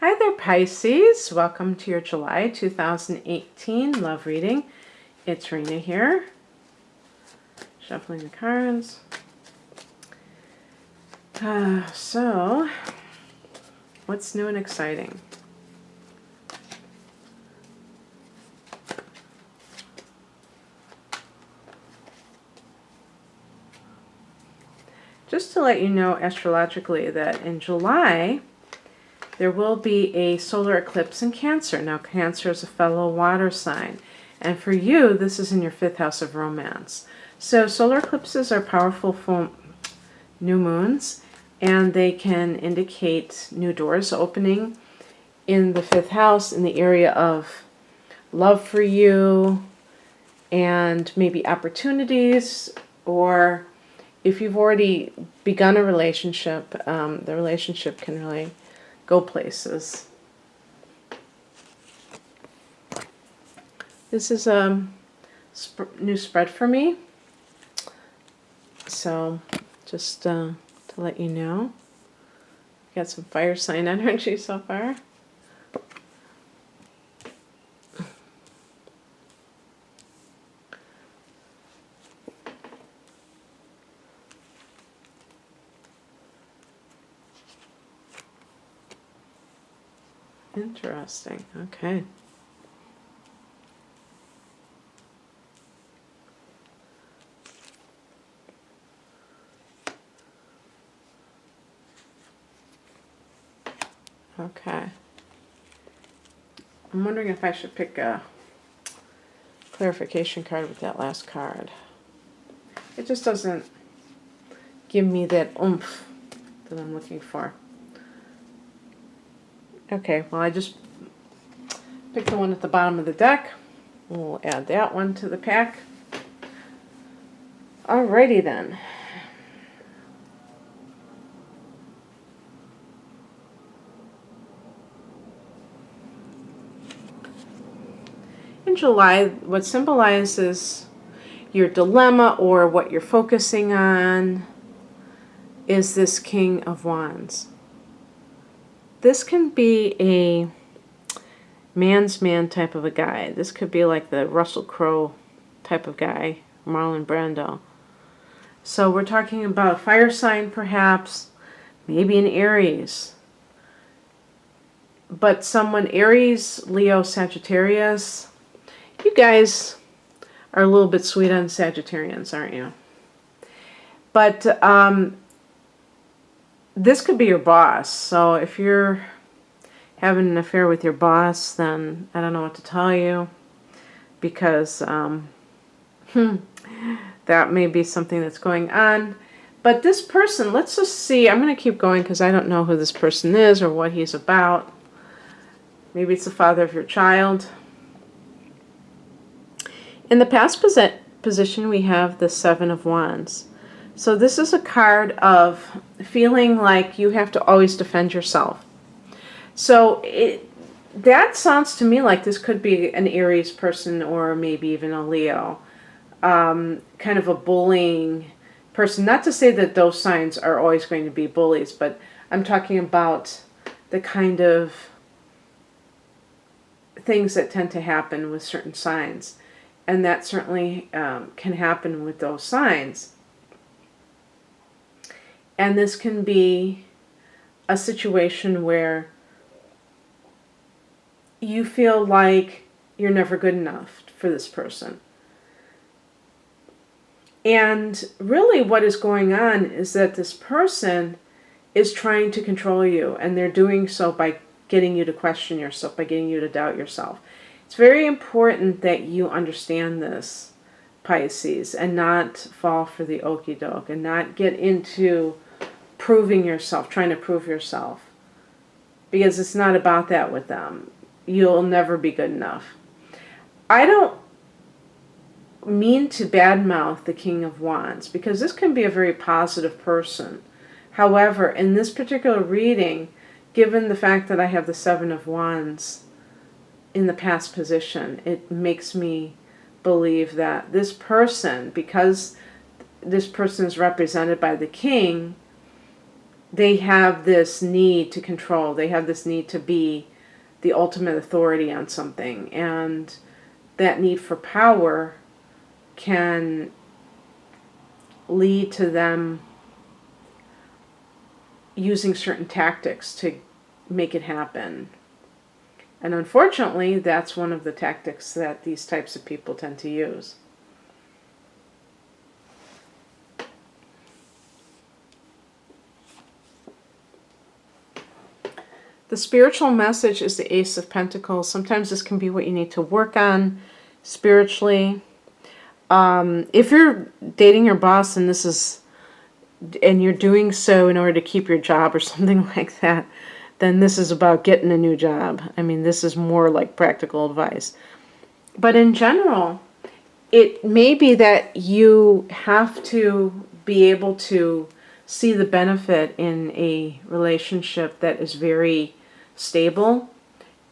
Hi there, Pisces. Welcome to your July 2018 love reading. It's Rena here, shuffling the cards. So, what's new and exciting? Just to let you know astrologically that in July, there will be a solar eclipse in Cancer. Now, Cancer is a fellow water sign. And for you, this is in your 5th house of romance. So solar eclipses are powerful full new moons, and they can indicate new doors opening in the 5th house in the area of love for you and maybe opportunities, or if you've already begun a relationship, the relationship can really go places. This is a new spread for me, so just to let you know, got some fire sign energy so far. Interesting. Okay. Okay. I'm wondering if I should pick a clarification card with that last card. It just doesn't give me that oomph that I'm looking for. Okay, well, I just picked the one at the bottom of the deck. We'll add that one to the pack. Alrighty then. In July, what symbolizes your dilemma or what you're focusing on is this King of Wands. This can be a man's man type of a guy. This could be like the Russell Crowe type of guy, Marlon Brando. So we're talking about a fire sign perhaps, maybe an Aries. But someone Aries, Leo, Sagittarius, you guys are a little bit sweet on Sagittarians, aren't you? But this could be your boss. So if you're having an affair with your boss, then I don't know what to tell you, because that may be something that's going on. But this person, let's just see. I'm going to keep going because I don't know who this person is or what he's about. Maybe it's the father of your child. In the past position, we have the Seven of Wands. So this is a card of feeling like you have to always defend yourself. So that sounds to me like this could be an Aries person or maybe even a Leo. Kind of a bullying person. Not to say that those signs are always going to be bullies, but I'm talking about the kind of things that tend to happen with certain signs. And that certainly can happen with those signs. And this can be a situation where you feel like you're never good enough for this person. And really what is going on is that this person is trying to control you, and they're doing so by getting you to question yourself, by getting you to doubt yourself. It's very important that you understand this, Pisces, and not fall for the okie doke, and not get into proving yourself, trying to prove yourself. Because it's not about that with them. You'll never be good enough. I don't mean to badmouth the King of Wands, because this can be a very positive person. However, in this particular reading, given the fact that I have the Seven of Wands in the past position, it makes me believe that this person, because this person is represented by the king, they have this need to control. They have this need to be the ultimate authority on something. And that need for power can lead to them using certain tactics to make it happen. And unfortunately, that's one of the tactics that these types of people tend to use. The spiritual message is the Ace of Pentacles. Sometimes this can be what you need to work on spiritually. If you're dating your boss and you're doing so in order to keep your job or something like that, then this is about getting a new job. I mean, this is more like practical advice. But in general, it may be that you have to be able to see the benefit in a relationship that is very stable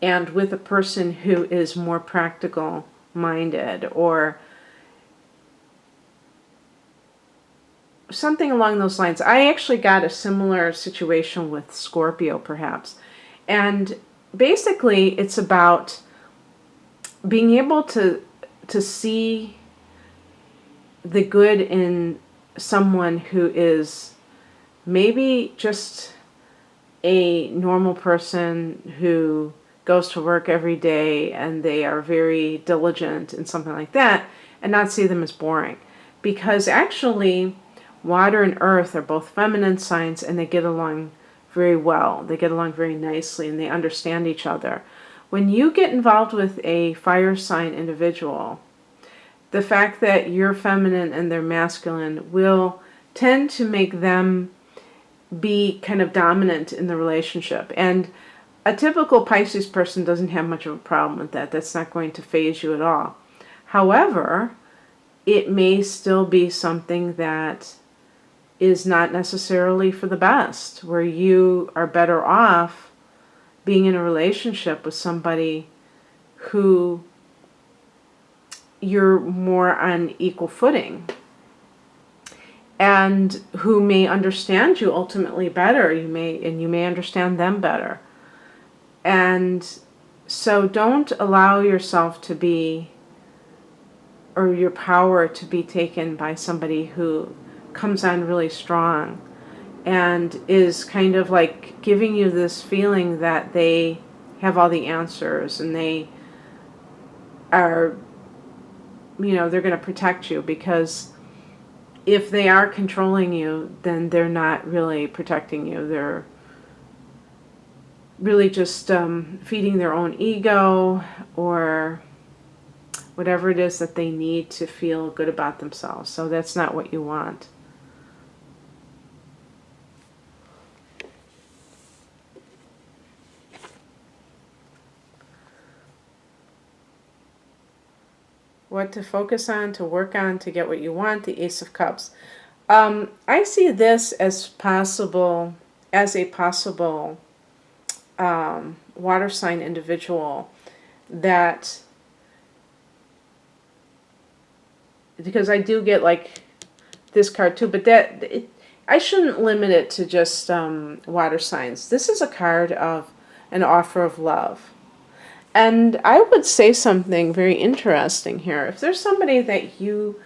and with a person who is more practical minded or something along those lines. I actually got a similar situation with Scorpio, perhaps. And basically, it's about being able to see the good in someone who is maybe just a normal person who goes to work every day and they are very diligent and something like that, and not see them as boring. Because actually, water and earth are both feminine signs, and they get along very well. They get along very nicely, and they understand each other. When you get involved with a fire sign individual, the fact that you're feminine and they're masculine will tend to make them be kind of dominant in the relationship. And a typical Pisces person doesn't have much of a problem with that. That's not going to faze you at all. However, it may still be something that is not necessarily for the best, where you are better off being in a relationship with somebody who you're more on equal footing and who may understand you ultimately better. You may understand them better. And so don't allow yourself to be, or your power to be taken by somebody who comes on really strong and is kind of like giving you this feeling that they have all the answers and they are, they're going to protect you. Because if they are controlling you, then they're not really protecting you. They're really just feeding their own ego or whatever it is that they need to feel good about themselves. So that's not what you want. What to focus on, to work on, to get what you want, the Ace of Cups. I see this as a possible water sign individual that, because I do get like this card too, but I shouldn't limit it to just water signs. This is a card of an offer of love. And I would say something very interesting here. If there's somebody that you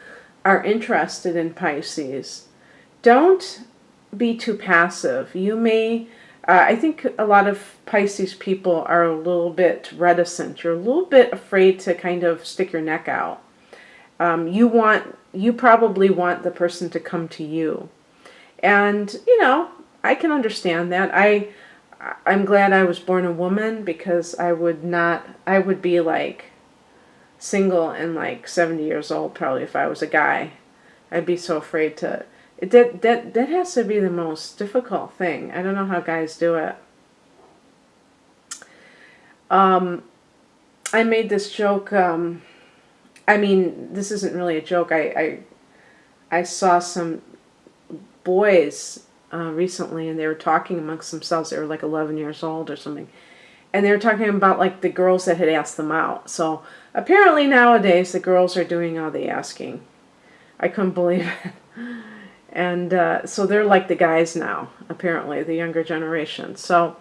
are interested in, Pisces, don't be too passive. You may, I think a lot of Pisces people are a little bit reticent. You're a little bit afraid to kind of stick your neck out. You probably want the person to come to you. And, I can understand that. I'm glad I was born a woman, because I would be like single and like 70 years old probably if I was a guy. I'd be so afraid to, that has to be the most difficult thing. I don't know how guys do it. I made this joke, this isn't really a joke. I saw some boys recently, and they were talking amongst themselves. They were like 11 years old or something, and they were talking about like the girls that had asked them out. So apparently nowadays the girls are doing all the asking. I couldn't believe it. And so they're like the guys now, apparently, the younger generation. So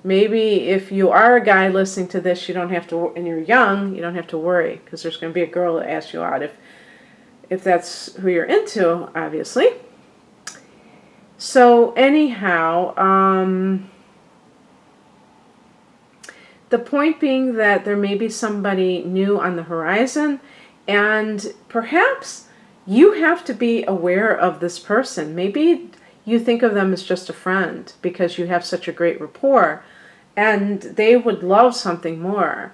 maybe if you are a guy listening to this, you don't have to, and you're young, you don't have to worry, because there's going to be a girl that asks you out if that's who you're into, obviously. So anyhow, the point being that there may be somebody new on the horizon, and perhaps you have to be aware of this person. Maybe you think of them as just a friend because you have such a great rapport, and they would love something more,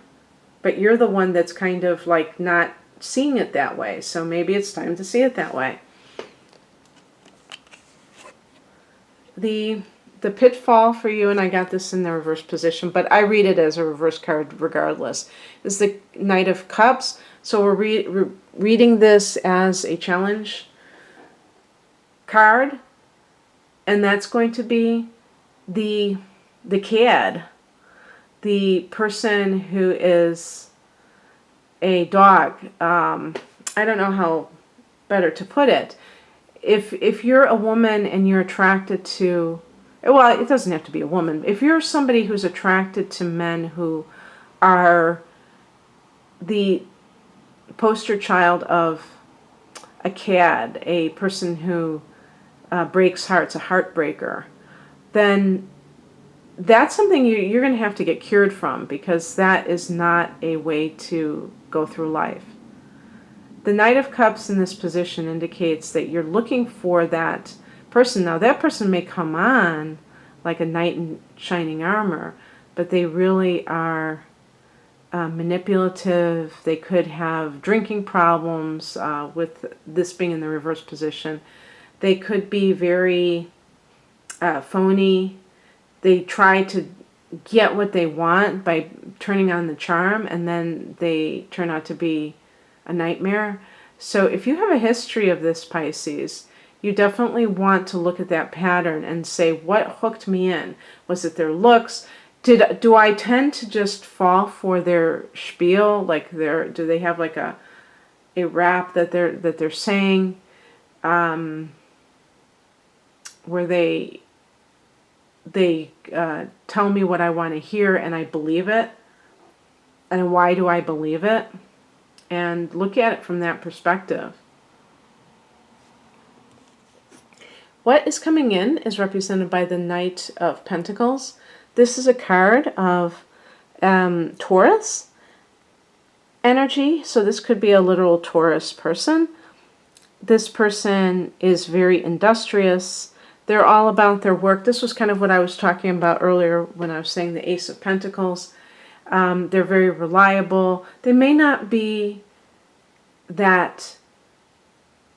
but you're the one that's kind of like not seeing it that way. So maybe it's time to see it that way. The pitfall for you, and I got this in the reverse position, but I read it as a reverse card regardless, is the Knight of Cups. So we're reading this as a challenge card, and that's going to be the cad, the person who is a dog. I don't know how better to put it. If you're a woman and you're attracted to, well, it doesn't have to be a woman. If you're somebody who's attracted to men who are the poster child of a cad, a person who breaks hearts, a heartbreaker, then that's something you're going to have to get cured from, because that is not a way to go through life. The Knight of Cups in this position indicates that you're looking for that person. Now, that person may come on like a knight in shining armor, but they really are manipulative. They could have drinking problems, with this being in the reverse position. They could be very phony. They try to get what they want by turning on the charm, and then they turn out to be a nightmare. So if you have a history of this, Pisces, you definitely want to look at that pattern and say, what hooked me in? Was it their looks? Do I tend to just fall for their spiel? Like do they have like a rap that they're saying, where they tell me what I want to hear and I believe it? And why do I believe it? And look at it from that perspective. What is coming in is represented by the Knight of Pentacles. This is a card of Taurus energy. So this could be a literal Taurus person. This person is very industrious. They're all about their work. This was kind of what I was talking about earlier when I was saying the Ace of Pentacles. They're very reliable. They may not be that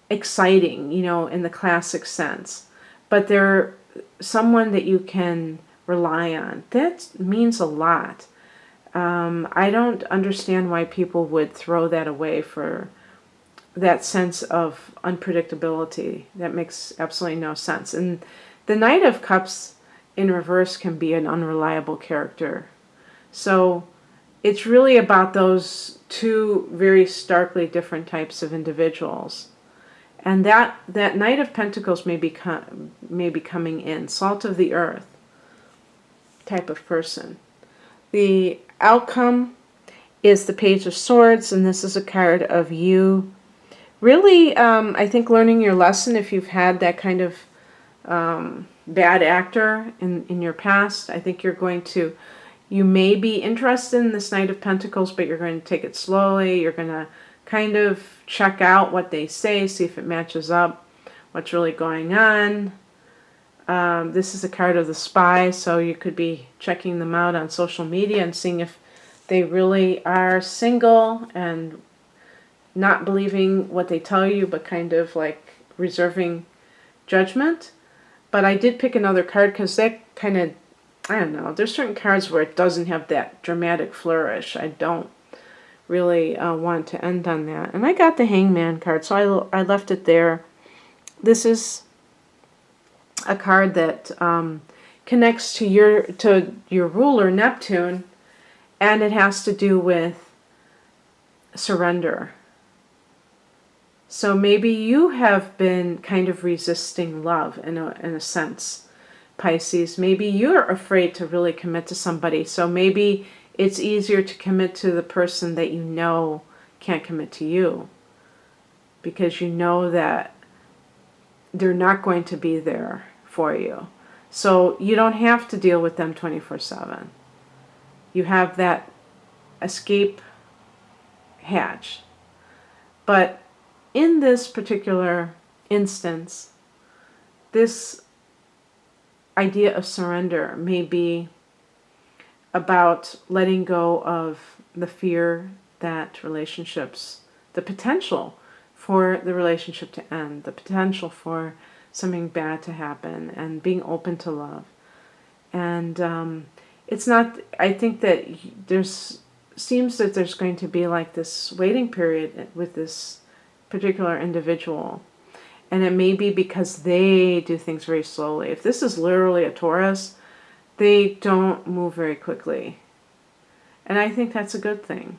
exciting, in the classic sense, but they're someone that you can rely on. That means a lot. I don't understand why people would throw that away for that sense of unpredictability. That makes absolutely no sense. And the Knight of Cups in reverse can be an unreliable character. So it's really about those two very starkly different types of individuals. And that Knight of Pentacles may be coming in, salt of the earth type of person. The outcome is the Page of Swords, and this is a card of you really, I think, learning your lesson. If you've had that kind of bad actor in your past, I think you may be interested in this Knight of Pentacles, but you're going to take it slowly. You're going to kind of check out what they say, see if it matches up, what's really going on. This is a card of the spy, so you could be checking them out on social media and seeing if they really are single and not believing what they tell you, but kind of like reserving judgment. But I did pick another card because that kind of, I don't know, there's certain cards where it doesn't have that dramatic flourish. I don't really want to end on that. And I got the Hangman card, so I left it there. This is a card that connects to your ruler, Neptune, and it has to do with surrender. So maybe you have been kind of resisting love in a sense, Pisces. Maybe you're afraid to really commit to somebody. So maybe it's easier to commit to the person that you know can't commit to you, because you know that they're not going to be there for you. So you don't have to deal with them 24/7. You have that escape hatch. But in this particular instance, this idea of surrender may be about letting go of the fear that relationships, the potential for the relationship to end, the potential for something bad to happen, and being open to love. And it's not, I think that seems that there's going to be like this waiting period with this particular individual. And it may be because they do things very slowly. If this is literally a Taurus, they don't move very quickly. And I think that's a good thing.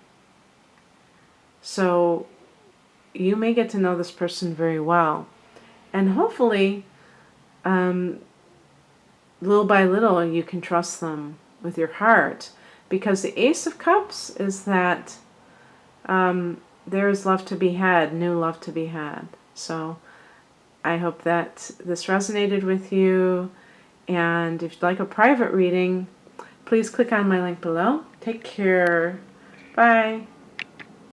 So you may get to know this person very well. And hopefully, little by little, you can trust them with your heart. Because the Ace of Cups is that there is love to be had, new love to be had. So I hope that this resonated with you. And if you'd like a private reading, please click on my link below. Take care. Bye.